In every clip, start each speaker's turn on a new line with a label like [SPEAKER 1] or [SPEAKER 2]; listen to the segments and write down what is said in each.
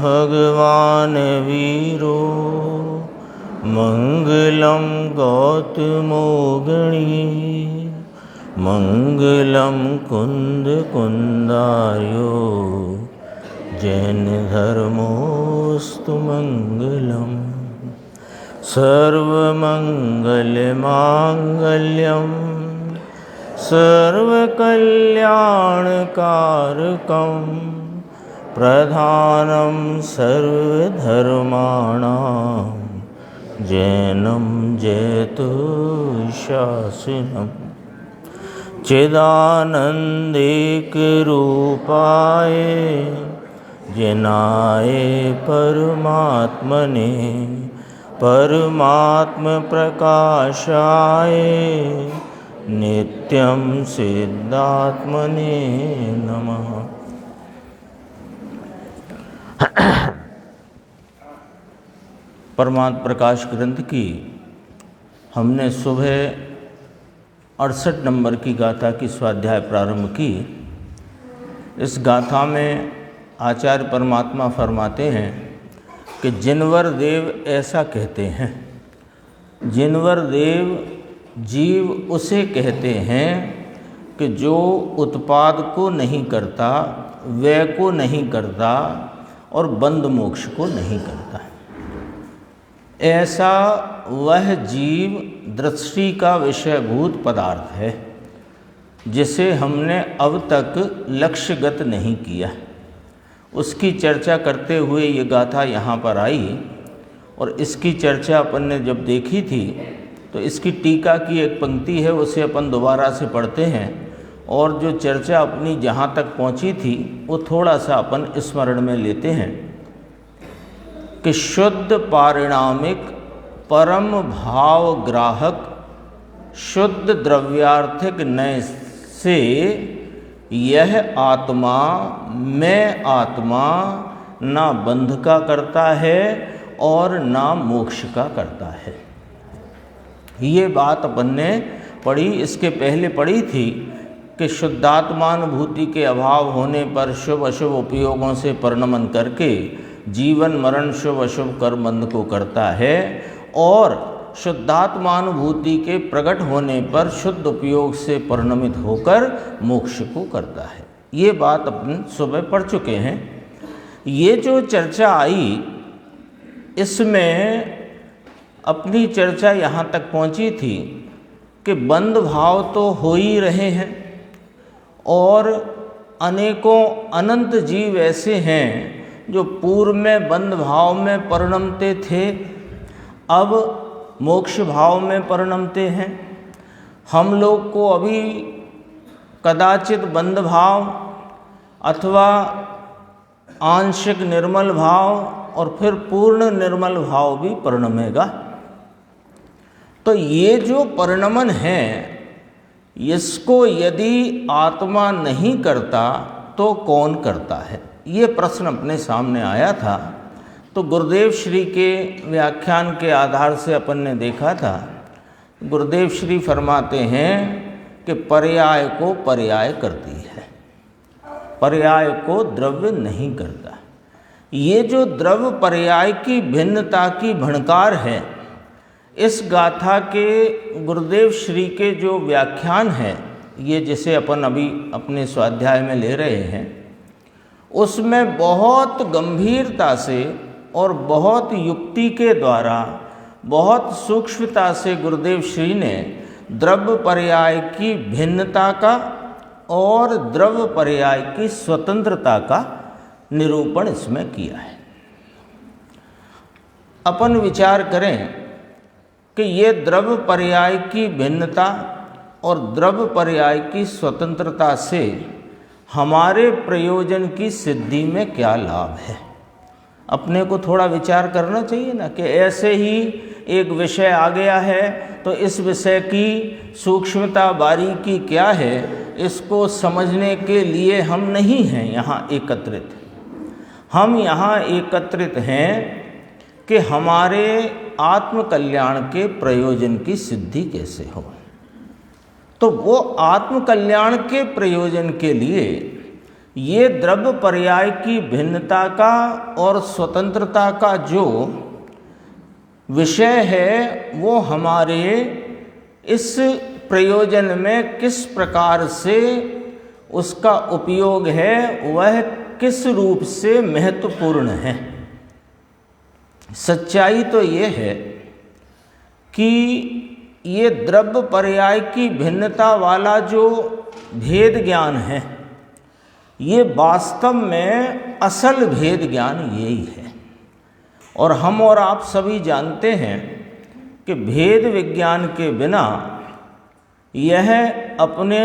[SPEAKER 1] भगवान वीरो मंगलम गौतमोगणी मंगलम कुंद कुंदार्यो जैन धर्मोस्तु मंगलम सर्वमंगलमांगल्यम सर्वकल्याणकारकं प्रधानं सर्वधर्माणां जैनं जयतु चिदानन्देकरूपाय जनाय परमात्मने परमात्मप्रकाशाय नित्यं सिद्धात्मने नमः। परमात्म प्रकाश ग्रंथ की हमने सुबह 68 नंबर की गाथा की स्वाध्याय प्रारंभ की। इस गाथा में आचार्य परमात्मा फरमाते हैं कि जिनवर देव ऐसा कहते हैं। जिनवर देव जीव उसे कहते हैं कि जो उत्पाद को नहीं करता, व्यय को नहीं करता और बंध मोक्ष को नहीं करता। ऐसा वह जीव दृष्टि का विषयभूत पदार्थ है जिसे हमने अब तक लक्ष्यगत नहीं किया। उसकी चर्चा करते हुए ये गाथा यहाँ पर आई और इसकी चर्चा अपन ने जब देखी थी तो इसकी टीका की एक पंक्ति है, उसे अपन दोबारा से पढ़ते हैं और जो चर्चा अपनी जहाँ तक पहुँची थी वो थोड़ा सा अपन स्मरण में लेते हैं कि शुद्ध पारिणामिक परम भाव ग्राहक शुद्ध द्रव्यार्थिक नय से यह आत्मा मैं आत्मा ना बंध का करता है और ना मोक्ष का करता है। ये बात अपन ने पढ़ी, इसके पहले पढ़ी थी कि शुद्धात्मानुभूति के अभाव होने पर शुभ अशुभ उपयोगों से परिणमन करके जीवन मरण शुभ अशुभ कर्मबंध को करता है और शुद्धात्मानुभूति के प्रकट होने पर शुद्ध उपयोग से परिणमित होकर मोक्ष को करता है। ये बात अपन सुबह पढ़ चुके हैं। ये जो चर्चा आई इसमें अपनी चर्चा यहाँ तक पहुँची थी कि बंध भाव तो हो ही रहे हैं और अनेकों अनंत जीव ऐसे हैं जो पूर्व में बंध भाव में परिणमते थे, अब मोक्ष भाव में परिणमते हैं। हम लोग को अभी कदाचित बंध भाव अथवा आंशिक निर्मल भाव और फिर पूर्ण निर्मल भाव भी परिणमेगा। तो ये जो परिणमन है इसको यदि आत्मा नहीं करता तो कौन करता है, ये प्रश्न अपने सामने आया था। तो गुरुदेव श्री के व्याख्यान के आधार से अपन ने देखा था, गुरुदेव श्री फरमाते हैं कि पर्याय को पर्याय करती है, पर्याय को द्रव्य नहीं करता। ये जो द्रव्य पर्याय की भिन्नता की भणकार है, इस गाथा के गुरुदेव श्री के जो व्याख्यान है, ये जिसे अपन अभी अपने स्वाध्याय में ले रहे हैं, उसमें बहुत गंभीरता से और बहुत युक्ति के द्वारा बहुत सूक्ष्मता से गुरुदेव श्री ने द्रव्य पर्याय की भिन्नता का और द्रव्य पर्याय की स्वतंत्रता का निरूपण इसमें किया है। अपन विचार करें कि ये द्रव्य पर्याय की भिन्नता और द्रव्य पर्याय की स्वतंत्रता से हमारे प्रयोजन की सिद्धि में क्या लाभ है। अपने को थोड़ा विचार करना चाहिए ना कि ऐसे ही एक विषय आ गया है तो इस विषय की सूक्ष्मता बारीकी क्या है, इसको समझने के लिए हम नहीं हैं यहाँ एकत्रित। हम यहाँ एकत्रित हैं कि हमारे आत्मकल्याण के प्रयोजन की सिद्धि कैसे हो। तो वो आत्मकल्याण के प्रयोजन के लिए ये द्रव्य पर्याय की भिन्नता का और स्वतंत्रता का जो विषय है वो हमारे इस प्रयोजन में किस प्रकार से उसका उपयोग है, वह किस रूप से महत्वपूर्ण है। सच्चाई तो ये है कि ये द्रव्य पर्याय की भिन्नता वाला जो भेद ज्ञान है, ये वास्तव में असल भेद ज्ञान यही है। और हम और आप सभी जानते हैं कि भेद विज्ञान के बिना यह अपने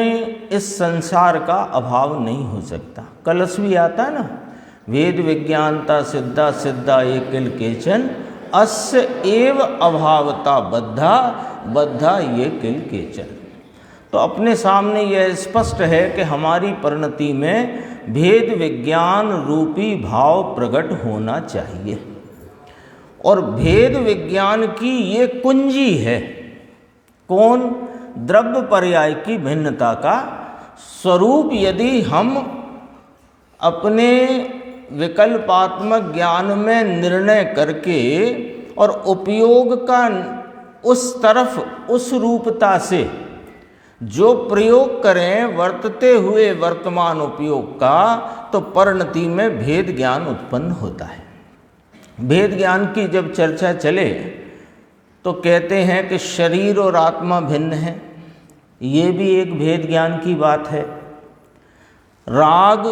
[SPEAKER 1] इस संसार का अभाव नहीं हो सकता। कलश भी आता है ना, भेद विज्ञानता सिद्धा सिद्धा एकिल केचन अस्य एव अभावता बद्धा बद्धा ये किल केचन। तो अपने सामने यह स्पष्ट है कि हमारी परिणति में भेद विज्ञान रूपी भाव प्रकट होना चाहिए। और भेद विज्ञान की ये कुंजी है। कौन? द्रव्य पर्याय की भिन्नता का स्वरूप यदि हम अपने विकल्पात्मक ज्ञान में निर्णय करके और उपयोग का उस तरफ उस रूपता से जो प्रयोग करें वर्तते हुए वर्तमान उपयोग का, तो परिणति में भेद ज्ञान उत्पन्न होता है। भेद ज्ञान की जब चर्चा चले तो कहते हैं कि शरीर और आत्मा भिन्न है, ये भी एक भेद ज्ञान की बात है। राग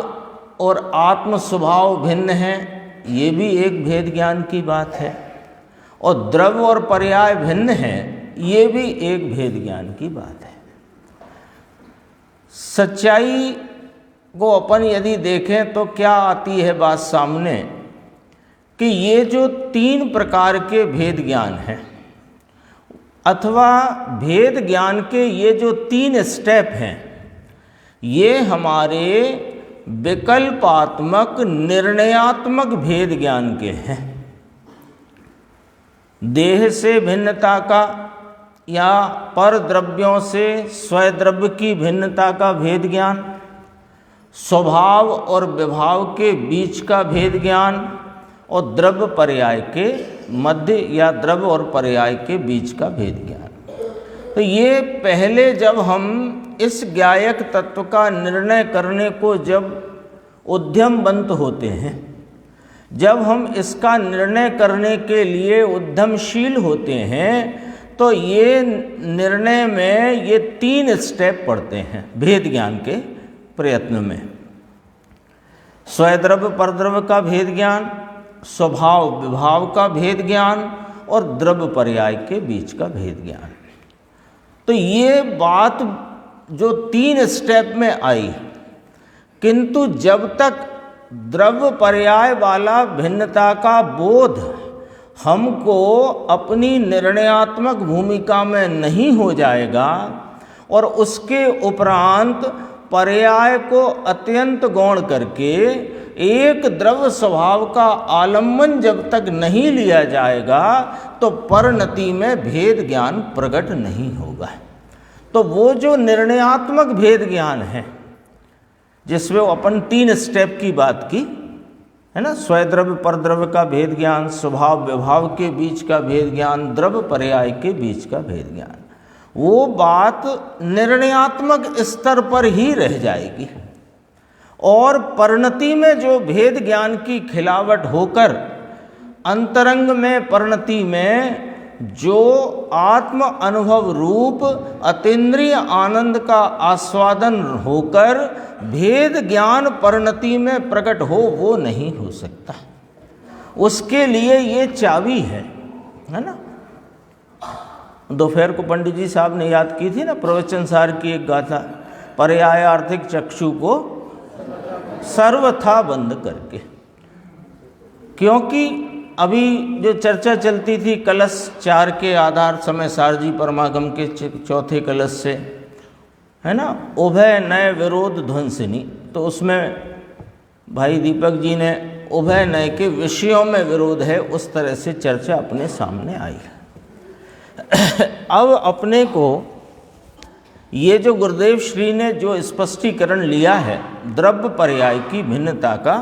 [SPEAKER 1] और आत्म स्वभाव भिन्न है, ये भी एक भेद ज्ञान की बात है। और द्रव्य और पर्याय भिन्न है, ये भी एक भेद ज्ञान की बात है। सच्चाई को अपन यदि देखें तो क्या आती है बात सामने कि ये जो तीन प्रकार के भेद ज्ञान हैं, अथवा भेद ज्ञान के ये जो तीन स्टेप हैं, ये हमारे विकल्पात्मक निर्णयात्मक भेद ज्ञान के हैं। देह से भिन्नता का या पर द्रव्यों से स्वद्रव्य की भिन्नता का भेद ज्ञान, स्वभाव और विभाव के बीच का भेद ज्ञान, और द्रव्य पर्याय के मध्य या द्रव्य और पर्याय के बीच का भेद ज्ञान। तो ये पहले जब हम इस ज्ञायक तत्व का निर्णय करने को जब उद्यमवंत होते हैं, जब हम इसका निर्णय करने के लिए उद्यमशील होते हैं, तो ये निर्णय में ये तीन स्टेप पड़ते हैं भेद ज्ञान के प्रयत्न में। स्वद्रव्य परद्रव्य का भेद ज्ञान, स्वभाव विभाव का भेद ज्ञान, और द्रव्य पर्याय के बीच का भेद ज्ञान। तो ये बात जो तीन स्टेप में आई, किंतु जब तक द्रव्य पर्याय वाला भिन्नता का बोध हमको अपनी निर्णयात्मक भूमिका में नहीं हो जाएगा और उसके उपरांत पर्याय को अत्यंत गौण करके एक द्रव्य स्वभाव का आलम्बन जब तक नहीं लिया जाएगा, तो परिणति में भेद ज्ञान प्रकट नहीं होगा। तो वो जो निर्णयात्मक भेद ज्ञान है, जिसमें अपन तीन स्टेप की बात की है ना, स्वद्रव्य परद्रव्य का भेद ज्ञान, स्वभाव विभाव के बीच का भेद ज्ञान, द्रव्य पर्याय के बीच का भेद ज्ञान, वो बात निर्णयात्मक स्तर पर ही रह जाएगी। और परिणति में जो भेद ज्ञान की खिलावट होकर अंतरंग में परिणति में जो आत्म अनुभव रूप अतीन्द्रिय आनंद का आस्वादन होकर भेद ज्ञान परिणति में प्रकट हो, वो नहीं हो सकता। उसके लिए ये चाबी है ना। दोपहर को पंडित जी साहब ने याद की थी ना प्रवचन सार की एक गाथा, पर्याय आर्थिक चक्षु को सर्वथा बंद करके। क्योंकि अभी जो चर्चा चलती थी कलश 4 के आधार समय सारजी परमागम के चौथे कलश से, है ना, उभय नय विरोध ध्वंसिनी, तो उसमें भाई दीपक जी ने उभय नय के विषयों में विरोध है, उस तरह से चर्चा अपने सामने आई। अब अपने को ये जो गुरुदेव श्री ने जो स्पष्टीकरण लिया है द्रव्य पर्याय की भिन्नता का,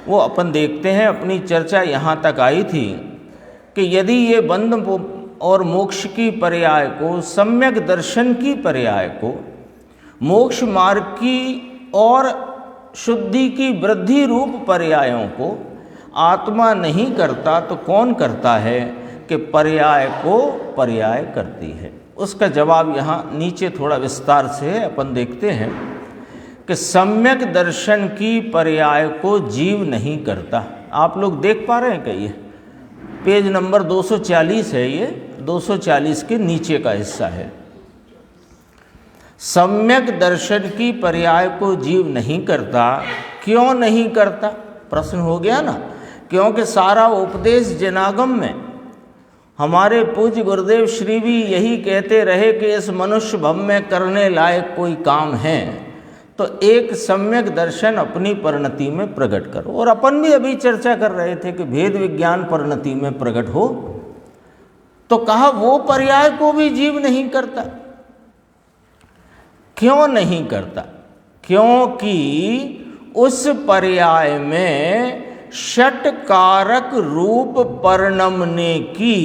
[SPEAKER 1] वो अपन देखते हैं। अपनी चर्चा यहाँ तक आई थी कि यदि ये बंध और मोक्ष की पर्याय को, सम्यक दर्शन की पर्याय को, मोक्ष मार्ग की और शुद्धि की वृद्धि रूप पर्यायों को आत्मा नहीं करता तो कौन करता है कि पर्याय को पर्याय करती है। उसका जवाब यहाँ नीचे थोड़ा विस्तार से है, अपन देखते हैं कि सम्यक दर्शन की पर्याय को जीव नहीं करता। आप लोग देख पा रहे हैं क्या? ये पेज नंबर 240 है, ये 240 के नीचे का हिस्सा है। सम्यक दर्शन की पर्याय को जीव नहीं करता। क्यों नहीं करता? प्रश्न हो गया ना। क्योंकि सारा उपदेश जनागम में हमारे पूज्य गुरुदेव श्री भी यही कहते रहे कि इस मनुष्य भव में करने लायक कोई काम है तो एक सम्यक दर्शन अपनी परिणति में प्रकट करो। और अपन भी अभी चर्चा कर रहे थे कि भेद विज्ञान परिणति में प्रकट हो, तो कहा वो पर्याय को भी जीव नहीं करता। क्यों नहीं करता? क्योंकि उस पर्याय में षट कारक रूप परिणमने की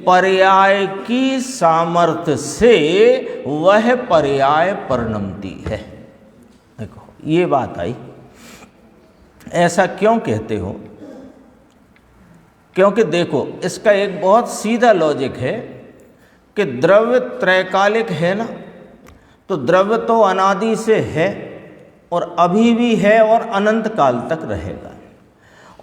[SPEAKER 1] पर्याय की सामर्थ्य से वह पर्याय परिणमती है। देखो ये बात आई। ऐसा क्यों कहते हो? क्योंकि देखो इसका एक बहुत सीधा लॉजिक है कि द्रव्य त्रैकालिक है ना, तो द्रव्य तो अनादि से है और अभी भी है और अनंत काल तक रहेगा।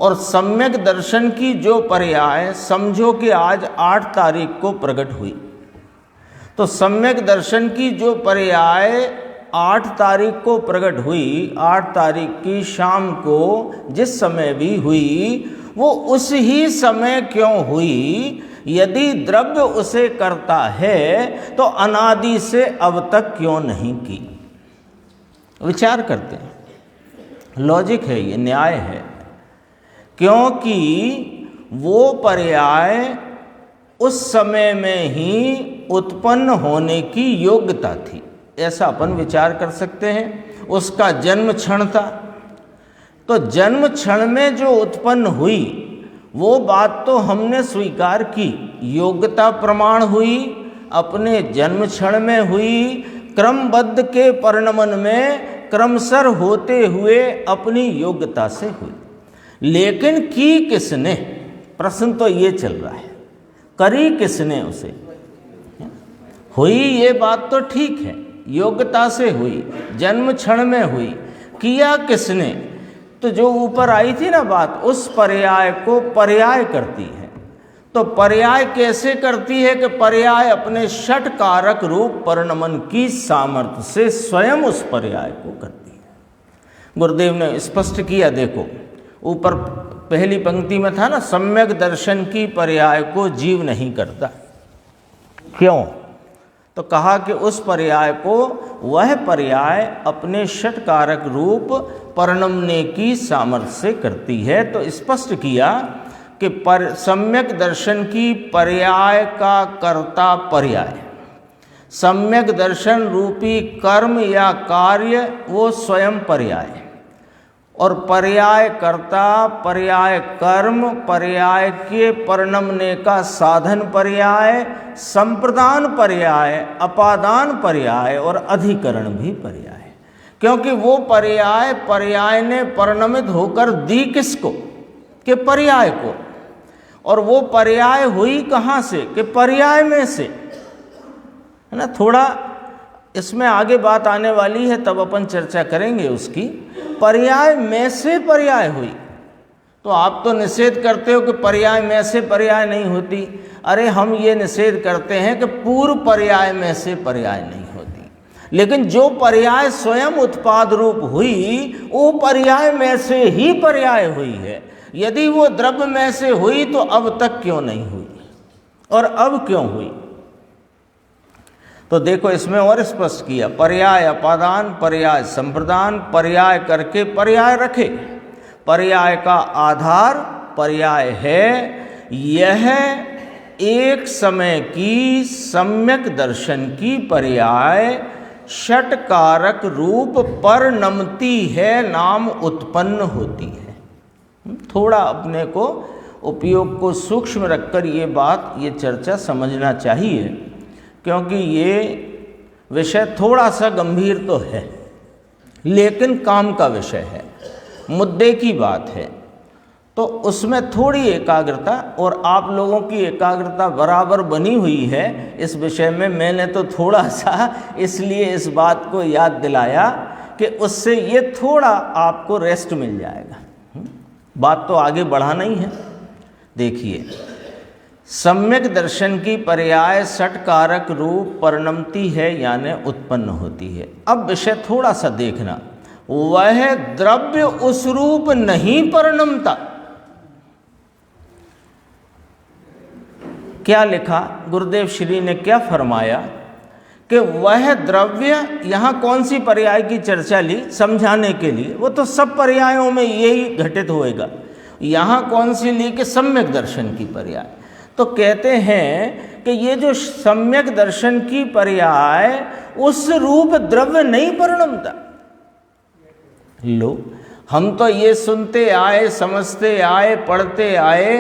[SPEAKER 1] और सम्यक दर्शन की जो पर्याय समझो कि आज 8 तारीख को प्रकट हुई, तो सम्यक दर्शन की जो पर्याय 8 तारीख को प्रकट हुई, 8 तारीख की शाम को जिस समय भी हुई, वो उस ही समय क्यों हुई? यदि द्रव्य उसे करता है तो अनादि से अब तक क्यों नहीं की? विचार करते हैं, लॉजिक है ये, न्याय है। क्योंकि वो पर्याय उस समय में ही उत्पन्न होने की योग्यता थी, ऐसा अपन विचार कर सकते हैं। उसका जन्म क्षण था, तो जन्म क्षण में जो उत्पन्न हुई वो बात तो हमने स्वीकार की, योग्यता प्रमाण हुई, अपने जन्म क्षण में हुई, क्रमबद्ध के परिणमन में क्रमशः होते हुए अपनी योग्यता से हुई। लेकिन की किसने? प्रश्न तो ये चल रहा है, करी किसने उसे? हुई ये बात तो ठीक है, योग्यता से हुई, जन्म क्षण में हुई, किया किसने? तो जो ऊपर आई थी ना बात, उस पर्याय को पर्याय करती है। तो पर्याय कैसे करती है? कि पर्याय अपने षट कारक रूप परिणमन की सामर्थ्य से स्वयं उस पर्याय को करती है। गुरुदेव ने स्पष्ट किया, देखो ऊपर पहली पंक्ति में था ना, सम्यक दर्शन की पर्याय को जीव नहीं करता। क्यों? तो कहा कि उस पर्याय को वह पर्याय अपने षट कारक रूप परिणमने की सामर्थ्य से करती है। तो स्पष्ट किया कि सम्यक दर्शन की पर्याय का कर्ता पर्याय, सम्यक दर्शन रूपी कर्म या कार्य वो स्वयं पर्याय, और पर्याय कर्ता, पर्याय कर्म, पर्याय के परिणमने का साधन पर्याय, संप्रदान पर्याय, अपादान पर्याय और अधिकरण भी पर्याय। क्योंकि वो पर्याय ने परिणमित होकर दी किसको? कि पर्याय को। और वो पर्याय हुई कहाँ से? कि पर्याय में से, है ना। थोड़ा इसमें आगे बात आने वाली है, तब अपन चर्चा करेंगे उसकी। पर्याय में से पर्याय हुई। तो आप तो निषेध करते हो कि पर्याय में से पर्याय नहीं होती। अरे हम ये निषेध करते हैं कि पूर्व पर्याय में से पर्याय नहीं होती, लेकिन जो पर्याय स्वयं उत्पाद रूप हुई वो पर्याय में से ही पर्याय हुई है। यदि वो द्रव्य में से हुई तो अब तक क्यों नहीं हुई, और अब क्यों हुई? तो देखो इसमें और स्पष्ट किया, पर्याय अपादान, पर्याय संप्रदान, पर्याय करके पर्याय रखे। पर्याय का आधार पर्याय है। यह एक समय की सम्यक दर्शन की पर्याय षटकारक रूप पर नमती है, नाम उत्पन्न होती है। थोड़ा अपने को उपयोग को सूक्ष्म रखकर ये चर्चा समझना चाहिए, क्योंकि ये विषय थोड़ा सा गंभीर तो है, लेकिन काम का विषय है, मुद्दे की बात है, तो उसमें थोड़ी एकाग्रता, और आप लोगों की एकाग्रता बराबर बनी हुई है इस विषय में। मैंने तो थोड़ा सा इसलिए इस बात को याद दिलाया कि उससे ये थोड़ा आपको रेस्ट मिल जाएगा। बात तो आगे बढ़ाना ही है। देखिए, सम्यक दर्शन की पर्याय षटकारक रूप परिणमती है, यानी उत्पन्न होती है। अब विषय थोड़ा सा देखना, वह द्रव्य उस रूप नहीं परिणमता। क्या लिखा गुरुदेव श्री ने, क्या फरमाया कि वह द्रव्य, यहाँ कौन सी पर्याय की चर्चा ली समझाने के लिए, वो तो सब पर्यायों में यही घटित होएगा। यहाँ कौन सी ली कि सम्यक दर्शन की पर्याय, तो कहते हैं कि ये जो सम्यक दर्शन की पर्याय उस रूप द्रव्य नहीं परिणमता। लो, हम तो ये सुनते आए, समझते आए, पढ़ते आए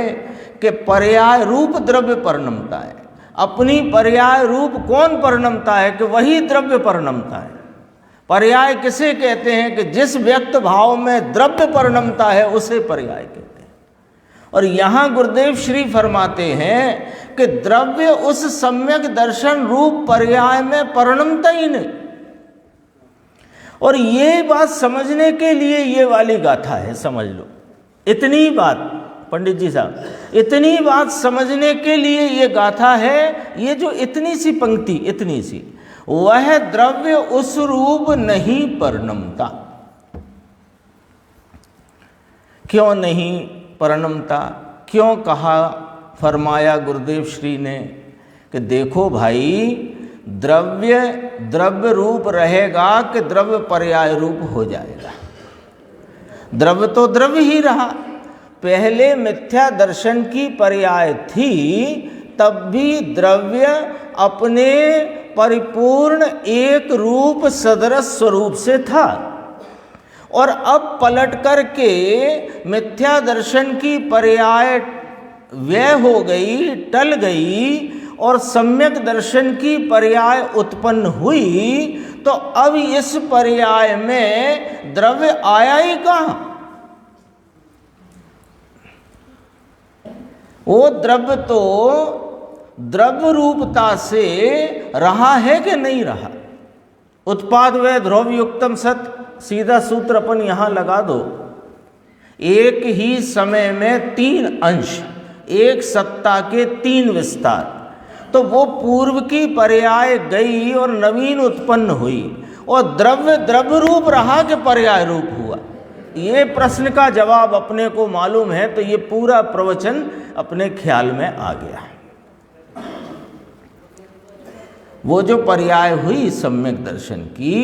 [SPEAKER 1] कि पर्याय रूप द्रव्य परिणमता है। अपनी पर्याय रूप कौन परिणमता है कि वही द्रव्य परिणमता है। पर्याय किसे कहते हैं कि जिस व्यक्त भाव में द्रव्य परिणमता है उसे पर्याय कहते हैं। और यहाँ गुरुदेव श्री फरमाते हैं कि द्रव्य उस सम्यक दर्शन रूप पर्याय में परिणमता ही नहीं। और ये बात समझने के लिए ये वाली गाथा है, समझ लो। इतनी बात पंडित जी साहब, इतनी बात समझने के लिए ये गाथा है। ये जो इतनी सी पंक्ति, इतनी सी, वह द्रव्य उस रूप नहीं परिणमता। क्यों नहीं परिणमता, क्यों कहा, फरमाया गुरुदेव श्री ने कि देखो भाई, द्रव्य द्रव्य रूप रहेगा कि द्रव्य पर्याय रूप हो जाएगा। द्रव्य तो द्रव्य ही रहा। पहले मिथ्या दर्शन की पर्याय थी, तब भी द्रव्य अपने परिपूर्ण एक रूप सदृश स्वरूप से था। और अब पलट करके मिथ्या दर्शन की पर्याय व्यय हो गई, टल गई, और सम्यक दर्शन की पर्याय उत्पन्न हुई। तो अब इस पर्याय में द्रव्य आया ही कहाँ? वो द्रव्य तो द्रव्य रूपता से रहा है कि नहीं रहा। उत्पाद व ध्रुव युक्तम सत, सीधा सूत्र अपन यहाँ लगा दो। एक ही समय में तीन अंश, एक सत्ता के तीन विस्तार। तो वो पूर्व की पर्याय गई और नवीन उत्पन्न हुई, और द्रव्य द्रव्य रूप रहा कि पर्याय रूप हुआ। ये प्रश्न का जवाब अपने को मालूम है तो ये पूरा प्रवचन अपने ख्याल में आ गया। वो जो पर्याय हुई सम्यक दर्शन की,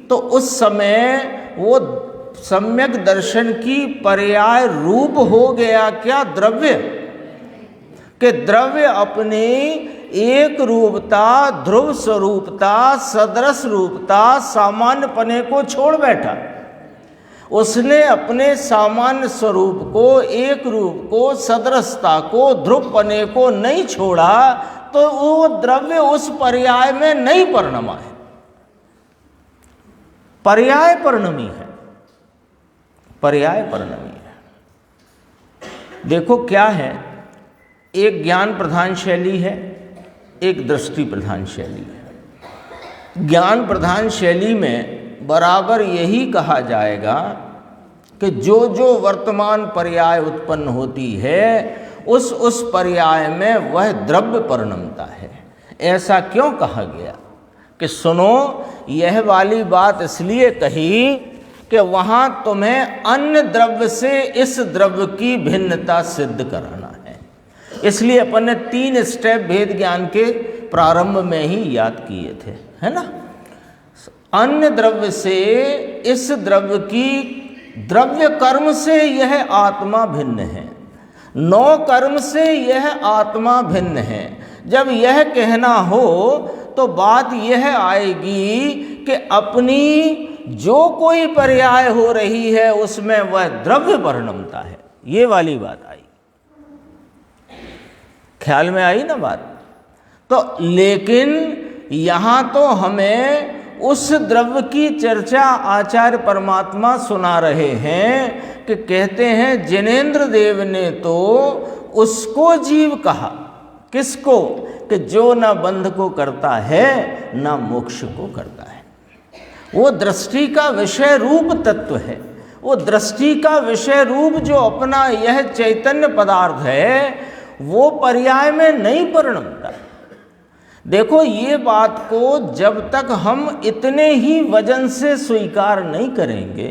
[SPEAKER 1] तो उस समय वो सम्यक दर्शन की पर्याय रूप हो गया क्या? द्रव्य। कि द्रव्य अपनी एक रूपता, ध्रुव स्वरूपता, सदृश रूपता, सामान्य पने को छोड़ बैठा। उसने अपने सामान्य स्वरूप को, एक रूप को, सदृशता को, ध्रुव पने को नहीं छोड़ा, तो वो द्रव्य उस पर्याय में नहीं परिणमा है। पर्याय परिणमी है, पर्याय परिणमी है। देखो क्या है, एक ज्ञान प्रधान शैली है, एक दृष्टि प्रधान शैली है। ज्ञान प्रधान शैली में बराबर यही कहा जाएगा कि जो जो वर्तमान पर्याय उत्पन्न होती है उस पर्याय में वह द्रव्य परिणमता है। ऐसा क्यों कहा गया कि सुनो, यह वाली बात इसलिए कही कि वहाँ तुम्हें अन्य द्रव्य से इस द्रव्य की भिन्नता सिद्ध कराना है। इसलिए अपन ने 3 स्टेप भेद ज्ञान के प्रारंभ में ही याद किए थे, है ना। अन्य द्रव्य से इस द्रव्य की, द्रव्य कर्म से यह आत्मा भिन्न है, नौ कर्म से यह आत्मा भिन्न है। जब यह कहना हो तो बात यह आएगी कि अपनी जो कोई पर्याय हो रही है उसमें वह द्रव्य परिणमता है। ये वाली बात आई, ख्याल में आई ना बात। तो लेकिन यहाँ तो हमें उस द्रव्य की चर्चा आचार्य परमात्मा सुना रहे हैं कि कहते हैं जिनेन्द्र देव ने तो उसको जीव कहा। किसको? कि जो न बंध को करता है न मोक्ष को करता है। वो दृष्टि का विषय रूप तत्व है, वो दृष्टि का विषय रूप जो अपना यह चैतन्य पदार्थ है वो पर्याय में नहीं परिणमता। देखो, ये बात को जब तक हम इतने ही वजन से स्वीकार नहीं करेंगे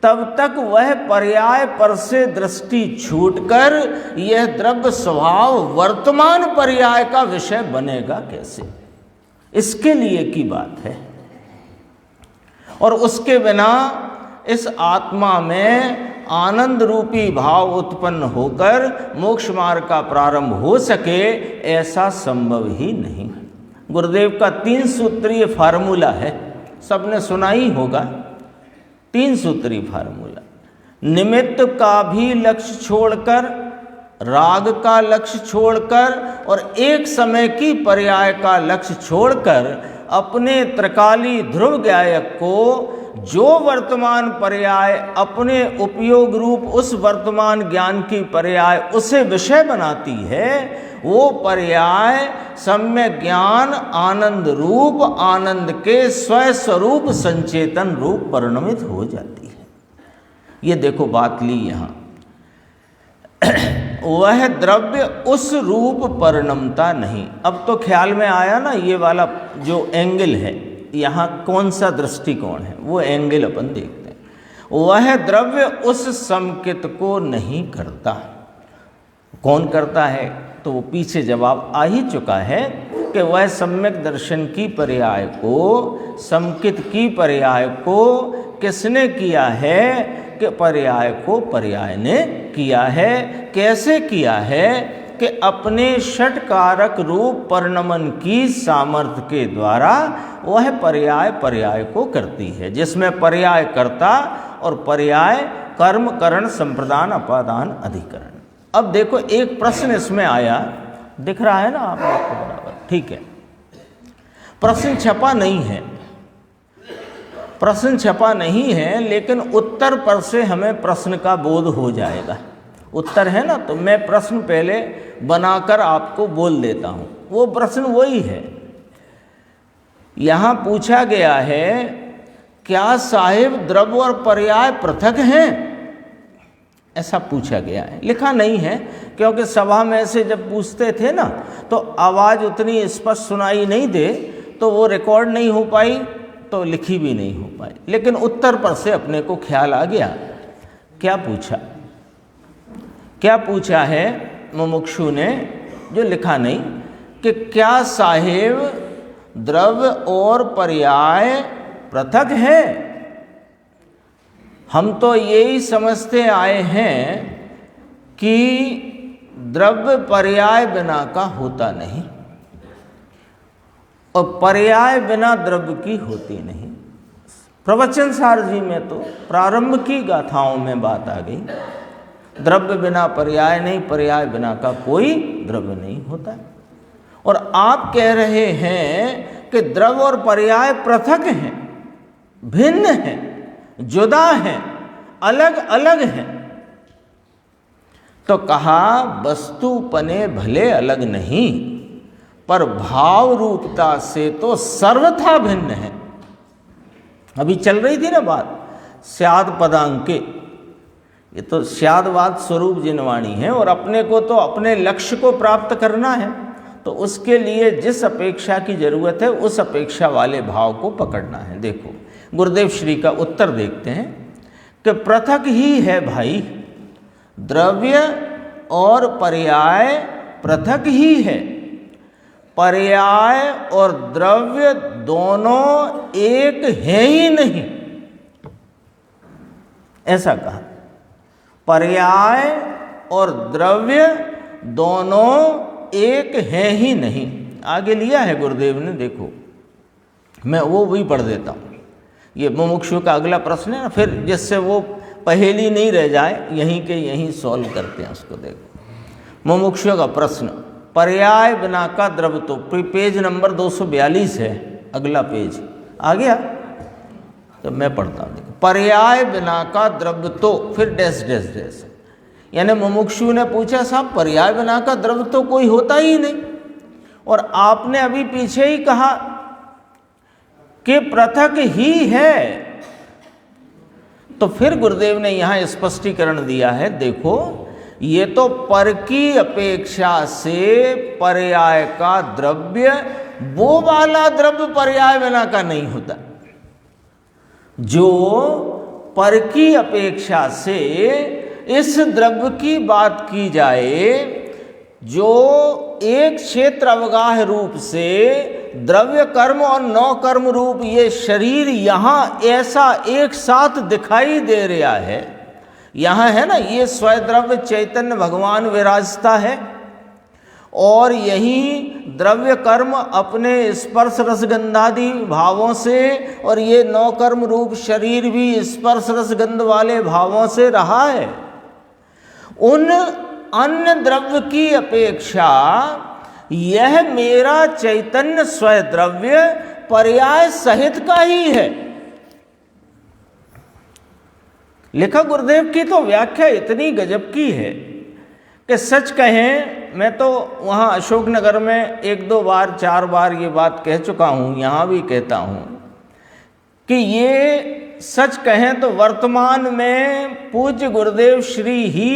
[SPEAKER 1] तब तक वह पर्याय पर से दृष्टि छूटकर यह द्रव्य स्वभाव वर्तमान पर्याय का विषय बनेगा कैसे, इसके लिए की बात है। और उसके बिना इस आत्मा में आनंद रूपी भाव उत्पन्न होकर मोक्ष मार्ग का प्रारंभ हो सके ऐसा संभव ही नहीं। गुरुदेव का 3 सूत्रीय फार्मूला है, सबने सुना ही होगा। 3 सूत्रीय फार्मूला, निमित्त का भी लक्ष्य छोड़कर, राग का लक्ष्य छोड़कर और एक समय की पर्याय का लक्ष्य छोड़कर अपने त्रिकाली ध्रुव गायक को जो वर्तमान पर्याय अपने उपयोग रूप उस वर्तमान ज्ञान की पर्याय उसे विषय बनाती है, वो पर्याय सम्यक ज्ञान आनंद रूप, आनंद के स्वस्वरूप संचेतन रूप परिणमित हो जाती है। ये देखो बात ली यहाँ वह द्रव्य उस रूप परिणमता नहीं। अब तो ख्याल में आया ना, ये वाला जो एंगल है यहाँ कौन सा दृष्टिकोण है, वो एंगल अपन देखते हैं। वह द्रव्य उस संकेत को नहीं करता। कौन करता है? तो वो पीछे जवाब आ ही चुका है कि वह सम्यक दर्शन की पर्याय को, संकेत की पर्याय को किसने किया है? कि पर्याय को पर्याय ने किया है। कैसे किया है? कि अपने षटकारक रूप परिणमन की सामर्थ्य के द्वारा वह पर्याय पर्याय को करती है, जिसमें पर्याय कर्ता और पर्याय कर्म करण संप्रदान अपादान अधिकरण। अब देखो एक प्रश्न इसमें आया, दिख रहा है ना आप लोग को बराबर? ठीक है, प्रश्न छपा नहीं है, प्रश्न छपा नहीं है, लेकिन उत्तर पर से हमें प्रश्न का बोध हो जाएगा। उत्तर है ना, तो मैं प्रश्न पहले बनाकर आपको बोल देता हूँ। वो प्रश्न वही है। यहाँ पूछा गया है, क्या साहिब द्रव्य और पर्याय पृथक हैं? ऐसा पूछा गया है, लिखा नहीं है, क्योंकि सभा में से जब पूछते थे ना तो आवाज़ उतनी स्पष्ट सुनाई नहीं दे, तो वो रिकॉर्ड नहीं हो पाई, तो लिखी भी नहीं हो पाई। लेकिन उत्तर पर से अपने को ख्याल आ गया। क्या पूछा? क्या पूछा है मुमुक्षु ने, जो लिखा नहीं, कि क्या साहेब द्रव्य और पर्याय पृथक है? हम तो यही समझते आए हैं कि द्रव्य पर्याय बिना का होता नहीं और पर्याय बिना द्रव्य की होती नहीं। प्रवचन सार जी में तो प्रारंभ की गाथाओं में बात आ गई, द्रव्य बिना पर्याय नहीं, पर्याय बिना का कोई द्रव्य नहीं होता। और आप कह रहे हैं कि द्रव्य और पर्याय पृथक हैं, भिन्न हैं, जुदा हैं, अलग अलग हैं। तो कहा वस्तुपने भले अलग नहीं, पर भाव रूपता से तो सर्वथा भिन्न है। अभी चल रही थी ना बात स्याद पदांके, ये तो स्यादवाद स्वरूप जिनवाणी है, और अपने को तो अपने लक्ष्य को प्राप्त करना है, तो उसके लिए जिस अपेक्षा की जरूरत है उस अपेक्षा वाले भाव को पकड़ना है। देखो गुरुदेव श्री का उत्तर देखते हैं कि पृथक ही है भाई, द्रव्य और पर्याय पृथक ही है। पर्याय और द्रव्य दोनों एक है ही नहीं, ऐसा कहा। पर्याय और द्रव्य दोनों एक है ही नहीं। आगे लिया है गुरुदेव ने, देखो मैं वो भी पढ़ देता हूँ। ये मुमुक्षु का अगला प्रश्न है ना, फिर जिससे वो पहेली नहीं रह जाए, यहीं के यहीं सॉल्व करते हैं उसको। देखो मुमुक्षु का प्रश्न, पर्याय बिना का द्रव्य तो, पेज नंबर 242 है, अगला पेज आ गया। तो मैं पढ़ता हूँ, देखो, पर्याय बिना का द्रव्य तो, फिर डैश डैश डैश। यानी मुमुक्षु ने पूछा साहब पर्याय बिना का द्रव्य तो कोई होता ही नहीं, और आपने अभी पीछे ही कहा कि पृथक ही है। तो फिर गुरुदेव ने यहाँ स्पष्टीकरण दिया है, देखो ये तो पर की अपेक्षा से पर्याय का द्रव्य, वो वाला द्रव्य पर्याय बिना का नहीं होता। जो पर की अपेक्षा से इस द्रव्य की बात की जाए, जो एक क्षेत्र अवगाह रूप से द्रव्य कर्म और नौ कर्म रूप ये शरीर यहाँ ऐसा एक साथ दिखाई दे रहा है, यहाँ है ना, ये स्वद्रव्य चैतन्य भगवान विराजता है, और यही द्रव्य कर्म अपने स्पर्श रसगंधादि भावों से, और ये नौ कर्म रूप शरीर भी स्पर्श रसगंध वाले भावों से रहा है। उन अन्य द्रव्य की अपेक्षा यह मेरा चैतन्य स्वद्रव्य पर्याय सहित का ही है। लेखक गुरुदेव की तो व्याख्या इतनी गजब की है कि सच कहें, मैं तो वहाँ अशोकनगर में 1-2 बार 4 बार ये बात कह चुका हूँ, यहाँ भी कहता हूँ कि ये सच कहें तो वर्तमान में पूज्य गुरुदेव श्री ही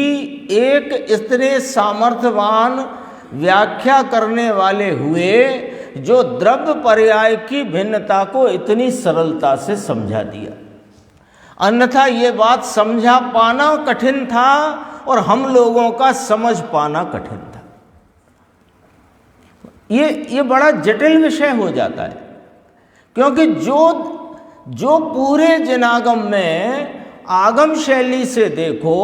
[SPEAKER 1] एक इतने सामर्थ्यवान व्याख्या करने वाले हुए जो द्रव्य पर्याय की भिन्नता को इतनी सरलता से समझा दिया। अन्यथा ये बात समझा पाना कठिन था और हम लोगों का समझ पाना कठिन था। ये बड़ा जटिल विषय हो जाता है, क्योंकि जो पूरे जिनागम में आगम शैली से देखो,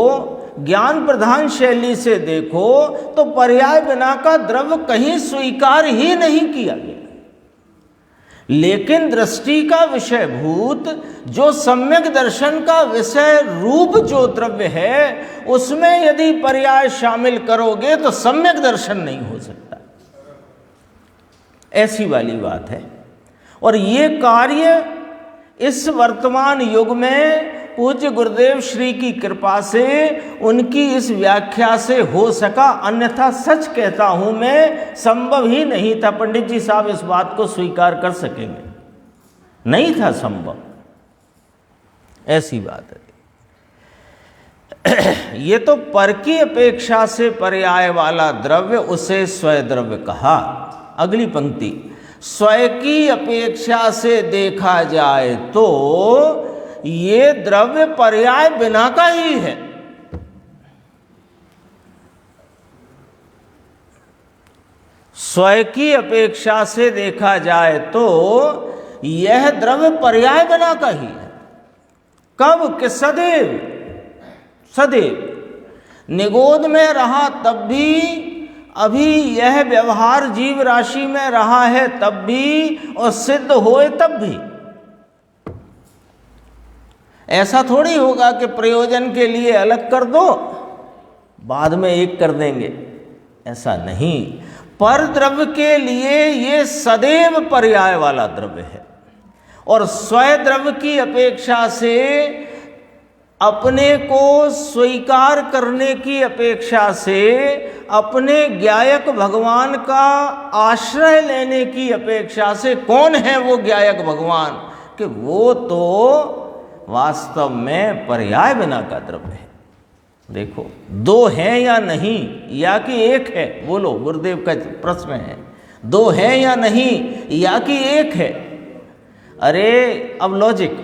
[SPEAKER 1] ज्ञान प्रधान शैली से देखो, तो पर्याय बिना का द्रव्य कहीं स्वीकार ही नहीं किया गया। लेकिन दृष्टि का विषय भूत जो सम्यक दर्शन का विषय रूप जो द्रव्य है, उसमें यदि पर्याय शामिल करोगे तो सम्यक दर्शन नहीं हो सकता, ऐसी वाली बात है। और ये कार्य इस वर्तमान युग में पूज्य गुरुदेव श्री की कृपा से, उनकी इस व्याख्या से हो सका, अन्यथा सच कहता हूं मैं संभव ही नहीं था। पंडित जी साहब इस बात को स्वीकार कर सकेंगे, नहीं था संभव, ऐसी बात है। ये तो पर की अपेक्षा से पर्याय वाला द्रव्य, उसे स्वद्रव्य कहा। अगली पंक्ति, स्वय की अपेक्षा से देखा जाए तो ये द्रव्य पर्याय बिना का ही है। स्वय की अपेक्षा से देखा जाए तो यह द्रव्य पर्याय बिना का ही है। कब कि सदैव निगोद में रहा तब भी, अभी यह व्यवहार जीव राशि में रहा है तब भी, और सिद्ध होए तब भी। ऐसा थोड़ी होगा कि प्रयोजन के लिए अलग कर दो, बाद में एक कर देंगे, ऐसा नहीं। पर द्रव्य के लिए ये सदैव पर्याय वाला द्रव्य है, और स्वय द्रव्य की अपेक्षा से अपने को स्वीकार करने की अपेक्षा से, अपने ज्ञायक भगवान का आश्रय लेने की अपेक्षा से, कौन है वो ज्ञायक भगवान, कि वो तो वास्तव में पर्याय बिना का द्रव्य है। देखो, दो हैं या नहीं, या कि एक है, बोलो, गुरुदेव का प्रश्न है, दो हैं या नहीं, या कि एक है। अरे अब लॉजिक,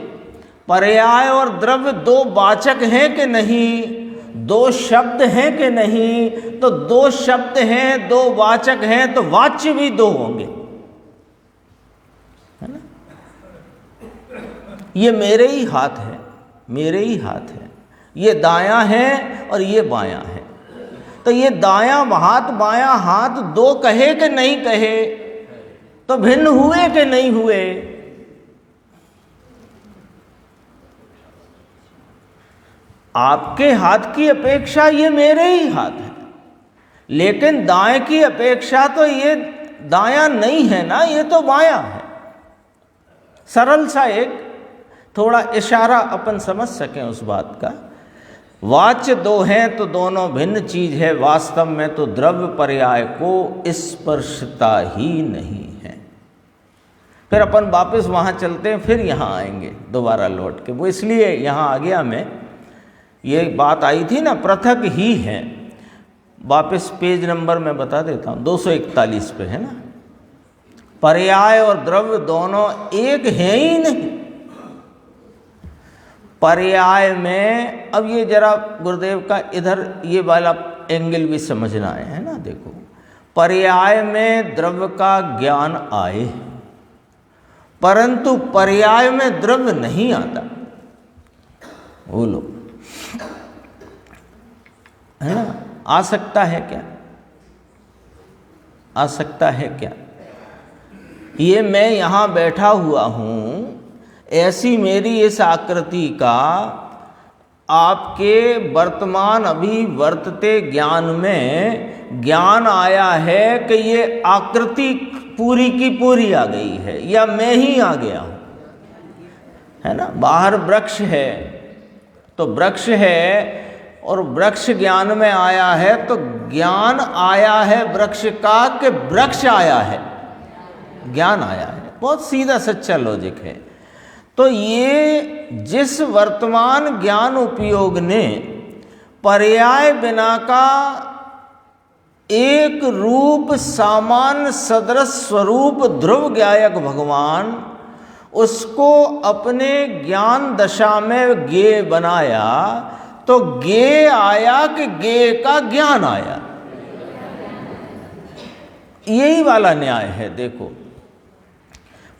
[SPEAKER 1] पर्याय और द्रव्य दो वाचक हैं कि नहीं, दो शब्द हैं कि नहीं, तो दो शब्द हैं, दो वाचक हैं, तो वाच्य भी दो होंगे, है ना। ये मेरे ही हाथ है, मेरे ही हाथ है, ये दायां है और ये बायां है, तो ये दायां हाथ बायां हाथ दो कहे कि नहीं कहे, तो भिन्न हुए कि नहीं हुए, आपके हाथ की अपेक्षा ये मेरे ही हाथ है, लेकिन दाएं की अपेक्षा तो ये दायां नहीं है ना, ये तो बायां है। सरल सा एक थोड़ा इशारा अपन समझ सकें उस बात का। वाच्य दो हैं तो दोनों भिन्न चीज है, वास्तव में तो द्रव्य पर्याय को स्पर्शता ही नहीं है। फिर अपन वापस वहाँ चलते हैं, फिर यहाँ आएंगे दोबारा लौट के। वो इसलिए यहाँ आ गया मैं, ये बात आई थी ना पृथक ही है। वापस पेज नंबर मैं बता देता हूँ, 241 पे है ना। पर्याय और द्रव्य दोनों एक है ही नहीं। पर्याय में, अब ये जरा गुरुदेव का इधर ये वाला एंगल भी समझना है ना। देखो, पर्याय में द्रव्य का ज्ञान आए, परंतु पर्याय में द्रव्य नहीं आता। बोलो, है ना? आ सकता है क्या? आ सकता है क्या? ये मैं यहां बैठा हुआ हूं, ऐसी मेरी इस आकृति का आपके वर्तमान अभी वर्तते ज्ञान में ज्ञान आया है कि ये आकृति पूरी की पूरी आ गई है, या मैं ही आ गया हूं, है ना? बाहर वृक्ष है तो वृक्ष है, और वृक्ष ज्ञान में आया है तो ज्ञान आया है वृक्ष का कि वृक्ष आया है, ज्ञान आया है। बहुत सीधा सच्चा लॉजिक है। तो ये जिस वर्तमान ज्ञान उपयोग ने पर्याय बिना का एक रूप सामान्य सदृश स्वरूप ध्रुव ज्ञायक भगवान, उसको अपने ज्ञान दशा में ज्ञेय बनाया, तो ज्ञेय आया कि ज्ञेय का ज्ञान आया। यही वाला न्याय है। देखो,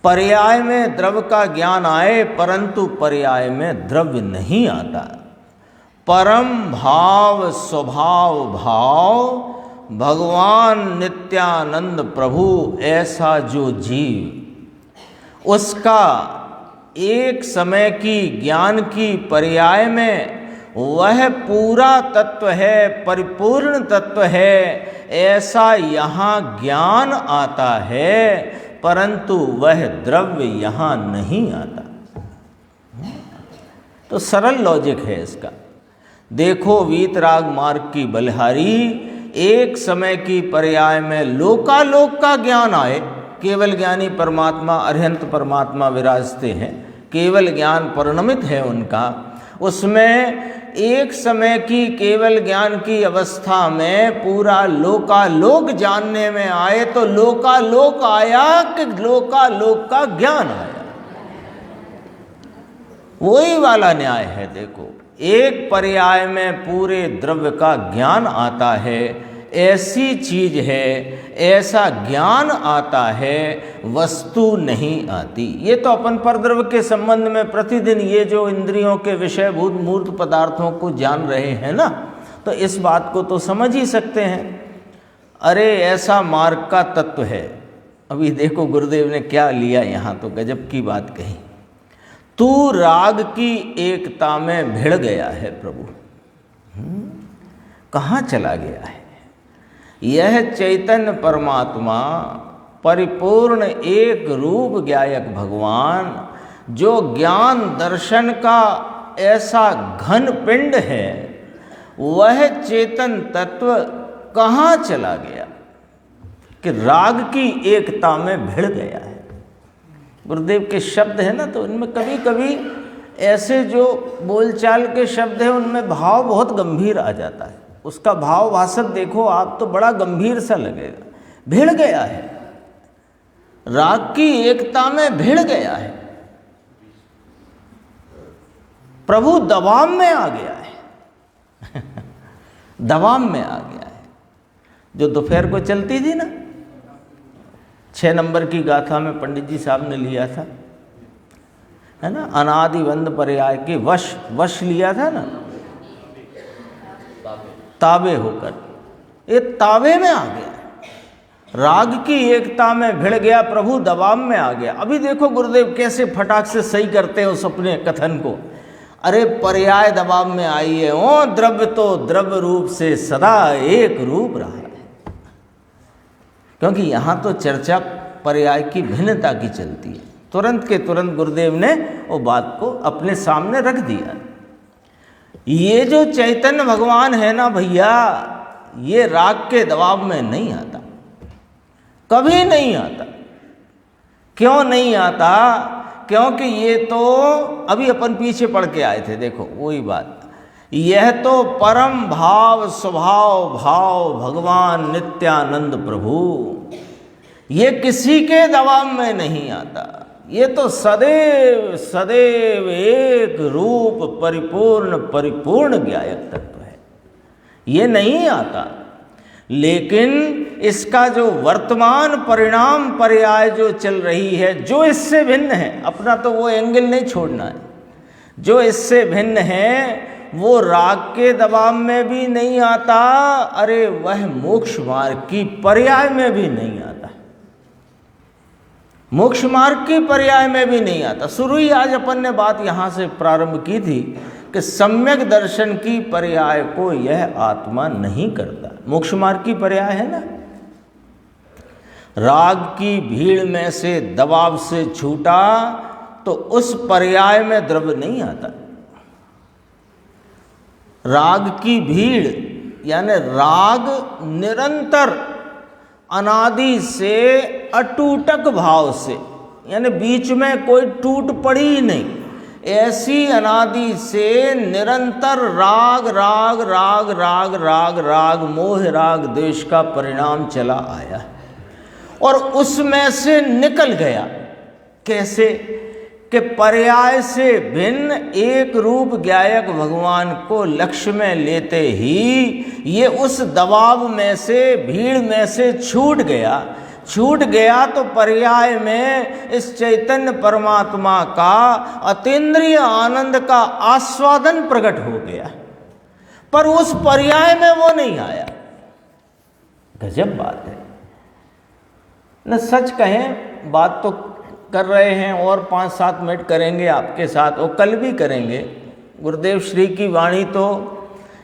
[SPEAKER 1] पर्याय में द्रव्य का ज्ञान आए, परंतु पर्याय में द्रव्य नहीं आता। परम भाव स्वभाव भाव भगवान नित्यानंद प्रभु, ऐसा जो जीव, उसका एक समय की ज्ञान की पर्याय में वह पूरा तत्व है, परिपूर्ण तत्व है, ऐसा यहाँ ज्ञान आता है, परंतु वह द्रव्य यहाँ नहीं आता। तो सरल लॉजिक है इसका। देखो, वीतराग मार्ग की बलिहारी, एक समय की पर्याय में लोकालोक का ज्ञान आए, केवल ज्ञानी परमात्मा अरिहंत परमात्मा विराजते हैं, केवल ज्ञान परिणमित है उनका। उसमें एक समय की केवल ज्ञान की अवस्था में पूरा लोकालोक जानने में आए, तो लोकालोक आया कि लोकालोक का ज्ञान आया। वही वाला न्याय है। देखो, एक पर्याय में पूरे द्रव्य का ज्ञान आता है, ऐसी चीज है, ऐसा ज्ञान आता है, वस्तु नहीं आती। ये तो अपन परद्रव्य के संबंध में प्रतिदिन ये जो इंद्रियों के विषयभूत मूर्त पदार्थों को जान रहे हैं ना, तो इस बात को तो समझ ही सकते हैं। अरे ऐसा मार्ग का तत्व है। अभी देखो गुरुदेव ने क्या लिया यहाँ, तो गजब की बात कही। तू राग की एकता में भिड़ गया है प्रभु। कहाँ चला गया है? यह चैतन्य परमात्मा, परिपूर्ण एक रूप ज्ञायक भगवान, जो ज्ञान दर्शन का ऐसा घन पिंड है, वह चेतन तत्व कहाँ चला गया कि राग की एकता में भिड़ गया है। गुरुदेव के शब्द है ना, तो इनमें कभी कभी ऐसे जो बोलचाल के शब्द हैं उनमें भाव बहुत गंभीर आ जाता है। उसका भाव भाषण देखो आप तो बड़ा गंभीर सा लगेगा। भिड़ गया है, राग की एकता में भिड़ गया है, प्रभु दबाव में आ गया है। दबाव में आ गया है। जो दोपहर को चलती थी ना, 6 नंबर की गाथा में पंडित जी साहब ने लिया था, है ना, अनादि बंद पर्याय के वश लिया था ना, ताबे होकर, ये ताबे में आ गया, राग की एकता में भिड़ गया, प्रभु दबाव में आ गया। अभी देखो गुरुदेव कैसे फटाक से सही करते हैं उस अपने कथन को। अरे पर्याय दबाव में आई है, ओ द्रव्य तो द्रव्य रूप से सदा एक रूप रहा है। क्योंकि यहाँ तो चर्चा पर्याय की भिन्नता की चलती है। तुरंत के तुरंत गुरुदेव ने वो बात को अपने सामने रख दिया। ये जो चैतन्य भगवान है ना भैया, ये राग के दबाव में नहीं आता, कभी नहीं आता। क्यों नहीं आता? क्योंकि ये तो अभी अपन पीछे पढ़ के आए थे, देखो वही बात। यह तो परम भाव स्वभाव भाव भगवान नित्यानंद प्रभु, ये किसी के दबाव में नहीं आता। ये तो सदैव सदैव एक रूप परिपूर्ण परिपूर्ण ज्ञायक तत्व है, ये नहीं आता। लेकिन इसका जो वर्तमान परिणाम पर्याय जो चल रही है, जो इससे भिन्न है, अपना तो वो एंगल नहीं छोड़ना है, जो इससे भिन्न है वो राग के दबाव में भी नहीं आता, अरे वह मोक्ष मार्ग की पर्याय में भी नहीं आता, मोक्ष मार्ग की पर्याय में भी नहीं आता। शुरू ही आज अपन ने बात यहाँ से प्रारंभ की थी कि सम्यक दर्शन की पर्याय को यह आत्मा नहीं करता। मोक्ष मार्ग की पर्याय है ना, राग की भीड़ में से दबाव से छूटा तो उस पर्याय में द्रव्य नहीं आता। राग की भीड़ यानी राग निरंतर अनादि से अटूटक भाव से, यानी बीच में कोई टूट पड़ी ही नहीं, ऐसी अनादि से निरंतर राग राग राग राग राग राग मोह राग द्वेष का परिणाम चला आया और उसमें से निकल गया। कैसे? कि पर्याय से भिन्न एक रूप ज्ञायक भगवान को लक्ष्य में लेते ही ये उस दबाव में से भीड़ में से छूट गया। छूट गया तो पर्याय में इस चैतन्य परमात्मा का अतीन्द्रिय आनंद का आस्वादन प्रकट हो गया, पर उस पर्याय में वो नहीं आया। गजब बात है न, सच कहें बात तो कर रहे हैं और 5-7 मिनट करेंगे आपके साथ और कल भी करेंगे। गुरुदेव श्री की वाणी तो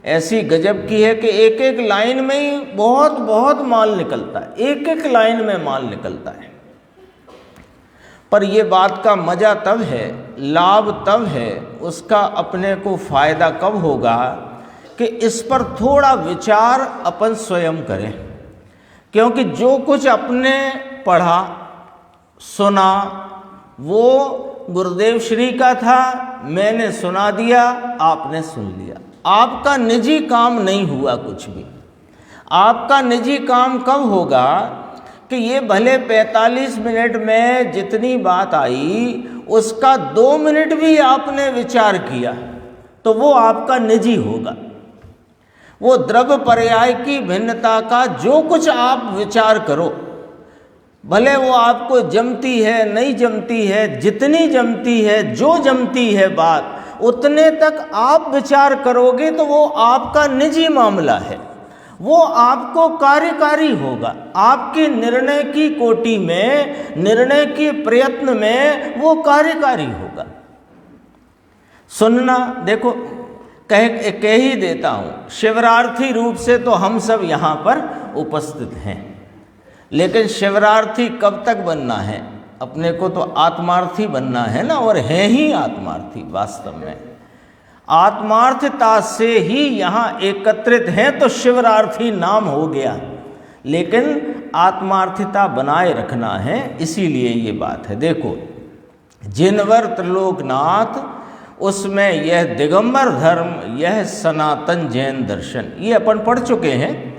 [SPEAKER 1] ऐसी गजब की है कि एक एक लाइन में ही बहुत बहुत माल निकलता है, एक एक लाइन में माल निकलता है। पर ये बात का मज़ा तब है, लाभ तब है, उसका अपने को फ़ायदा कब होगा कि इस पर थोड़ा विचार अपन स्वयं करें। क्योंकि जो कुछ अपने पढ़ा सुना वो गुरुदेव श्री का था, मैंने सुना दिया, आपने सुन लिया। आपका निजी काम नहीं हुआ कुछ भी। आपका निजी काम कब होगा कि ये भले 45 मिनट में जितनी बात आई उसका 2 मिनट भी आपने विचार किया तो वो आपका निजी होगा। वो द्रव्य पर्याय की भिन्नता का जो कुछ आप विचार करो, भले वो आपको जमती है नहीं जमती है, जितनी जमती है जो जमती है बात उतने तक आप विचार करोगे तो वो आपका निजी मामला है, वो आपको कार्यकारी होगा। आपके निर्णय की कोटि में, निर्णय के प्रयत्न में वो कार्यकारी होगा। सुनना देखो कह ही देता हूँ, शिवरार्थी रूप से तो हम सब यहाँ पर उपस्थित हैं, लेकिन शिवरार्थी कब तक बनना है? अपने को तो आत्मार्थी बनना है ना, और है ही आत्मार्थी। वास्तव में आत्मार्थता से ही यहाँ एकत्रित हैं तो शिवरार्थी नाम हो गया, लेकिन आत्मार्थिता बनाए रखना है, इसीलिए ये बात है। देखो जिनवर त्रिलोकनाथ, उसमें यह दिगंबर धर्म, यह सनातन जैन दर्शन, ये अपन पढ़ चुके हैं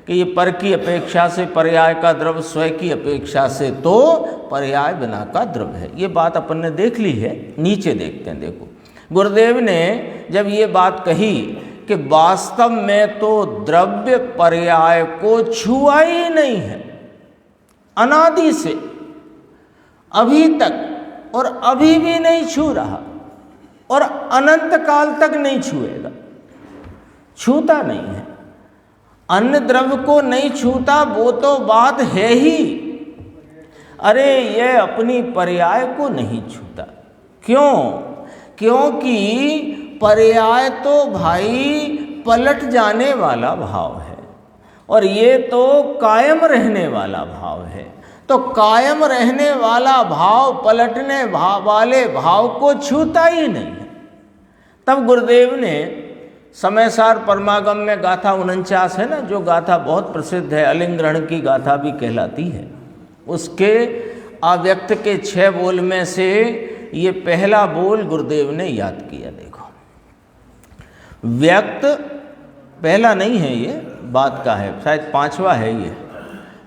[SPEAKER 1] कि ये पर की अपेक्षा से पर्याय का द्रव्य, स्वयं की अपेक्षा से तो पर्याय बिना का द्रव्य है। ये बात अपन ने देख ली है। नीचे देखते हैं। देखो गुरुदेव ने जब ये बात कही कि वास्तव में तो द्रव्य पर्याय को छुआ ही नहीं है, अनादि से अभी तक और अभी भी नहीं छू रहा और अनंत काल तक नहीं छुएगा, छूता नहीं है। अन्य द्रव्य को नहीं छूता वो तो बात है ही, अरे ये अपनी पर्याय को नहीं छूता। क्यों? क्योंकि पर्याय तो भाई पलट जाने वाला भाव है और ये तो कायम रहने वाला भाव है। तो कायम रहने वाला भाव पलटने वाले भाव को छूता ही नहीं है। तब गुरुदेव ने समय सार परमागम में गाथा 49 है ना, जो गाथा बहुत प्रसिद्ध है, अलिंग ग्रहण की गाथा भी कहलाती है, उसके अव्यक्त के 6 बोल में से ये पहला बोल गुरुदेव ने याद किया। देखो, व्यक्त पहला नहीं है, ये बात का है, शायद 5वां है ये।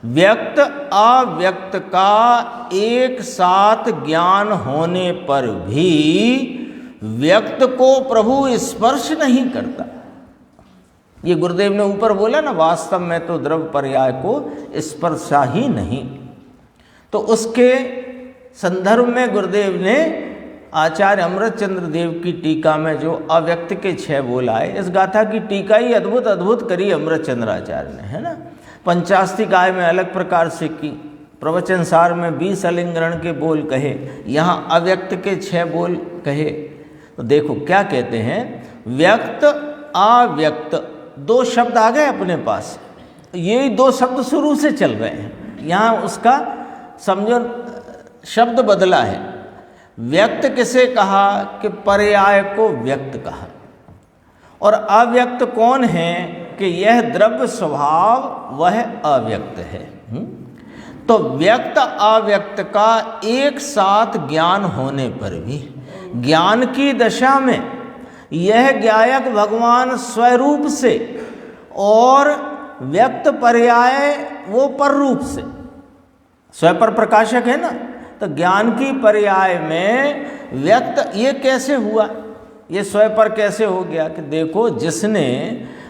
[SPEAKER 1] व्यक्त अव्यक्त का एक साथ ज्ञान होने पर भी व्यक्त को प्रभु स्पर्श नहीं करता। ये गुरुदेव ने ऊपर बोला ना, वास्तव में तो द्रव्य पर्याय को स्पर्शा ही नहीं। तो उसके संदर्भ में गुरुदेव ने आचार्य अमृतचंद्र देव की टीका में जो अव्यक्त के 6 बोल आए, इस गाथा की टीका ही अद्भुत अद्भुत करी अमृतचंद्र आचार्य ने, है ना। पंचास्तिकाय में अलग प्रकार से की, प्रवचन सार में 20 अलिंगरण के बोल कहे, यहाँ अव्यक्त के 6 बोल कहे। तो देखो क्या कहते हैं, व्यक्त अव्यक्त 2 शब्द आ गए अपने पास, ये 2 शब्द शुरू से चल रहे हैं, यहाँ उसका समझो शब्द बदला है। व्यक्त किसे कहा कि पर्याय को व्यक्त कहा, और अव्यक्त कौन है कि यह द्रव्य स्वभाव वह अव्यक्त है। तो व्यक्त अव्यक्त का एक साथ ज्ञान होने पर भी ज्ञान की दशा में यह ज्ञायक भगवान स्वरूप से और व्यक्त पर्याय वो पर रूप से, स्व पर प्रकाशक है ना, तो ज्ञान की पर्याय में व्यक्त ये कैसे हुआ, ये स्वयं पर कैसे हो गया कि देखो, जिसने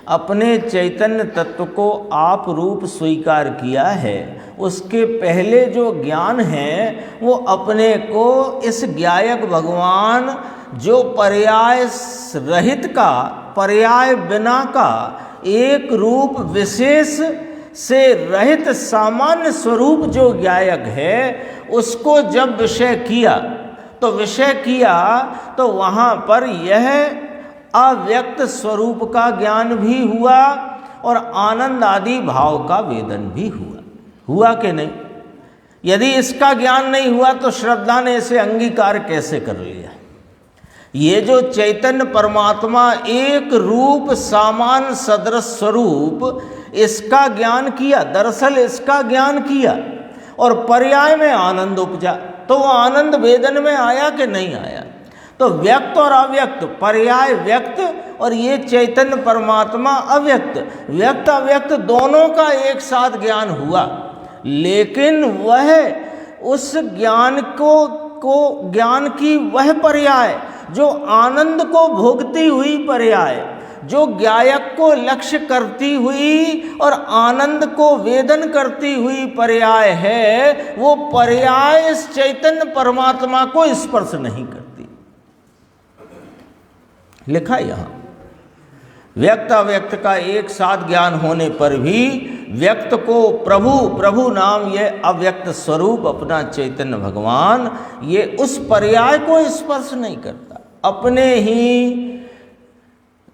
[SPEAKER 1] अपने चैतन्य तत्व को आप रूप स्वीकार किया है, उसके पहले जो ज्ञान है वो अपने को इस ज्ञायक भगवान जो पर्याय रहित का, पर्याय बिना का एक रूप विशेष से रहित सामान्य स्वरूप जो ज्ञायक है, उसको जब विषय किया तो वहाँ पर यह अव्यक्त स्वरूप का ज्ञान भी हुआ और आनंद आदि भाव का वेदन भी हुआ कि नहीं। यदि इसका ज्ञान नहीं हुआ तो श्रद्धा ने इसे अंगीकार कैसे कर लिया। ये जो चैतन्य परमात्मा एक रूप सामान सदृश स्वरूप, इसका ज्ञान किया, दरअसल इसका ज्ञान किया और पर्याय में आनंद उपजा, तो वो आनंद वेदन में आया कि नहीं आया। तो व्यक्त और अव्यक्त, पर्याय व्यक्त और ये चैतन्य परमात्मा अव्यक्त, व्यक्त अव्यक्त दोनों का एक साथ ज्ञान हुआ, लेकिन वह उस ज्ञान को ज्ञान की वह पर्याय जो आनंद को भोगती हुई पर्याय, जो ज्ञायक को लक्ष्य करती हुई और आनंद को वेदन करती हुई पर्याय है, वो पर्याय इस चैतन्य परमात्मा को स्पर्श नहीं करती। लिखा यहाँ, व्यक्त अव्यक्त का एक साथ ज्ञान होने पर भी व्यक्त को प्रभु नाम ये अव्यक्त स्वरूप अपना चैतन्य भगवान ये उस पर्याय को स्पर्श नहीं करता। अपने ही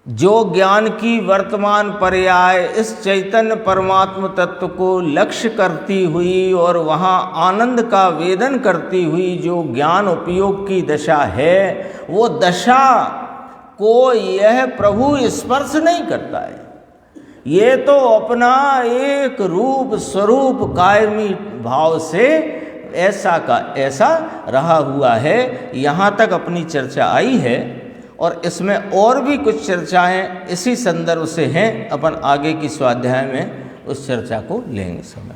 [SPEAKER 1] जो ज्ञान की वर्तमान पर्याय इस चैतन्य परमात्म तत्व को लक्ष्य करती हुई और वहाँ आनंद का वेदन करती हुई जो ज्ञान उपयोग की दशा है, वो दशा को यह प्रभु स्पर्श नहीं करता है। ये तो अपना एक रूप स्वरूप कायमी भाव से ऐसा का ऐसा रहा हुआ है। यहाँ तक अपनी चर्चा आई है और इसमें और भी कुछ चर्चाएं इसी संदर्भ से हैं। अपन आगे की स्वाध्याय में उस चर्चा को लेंगे समय।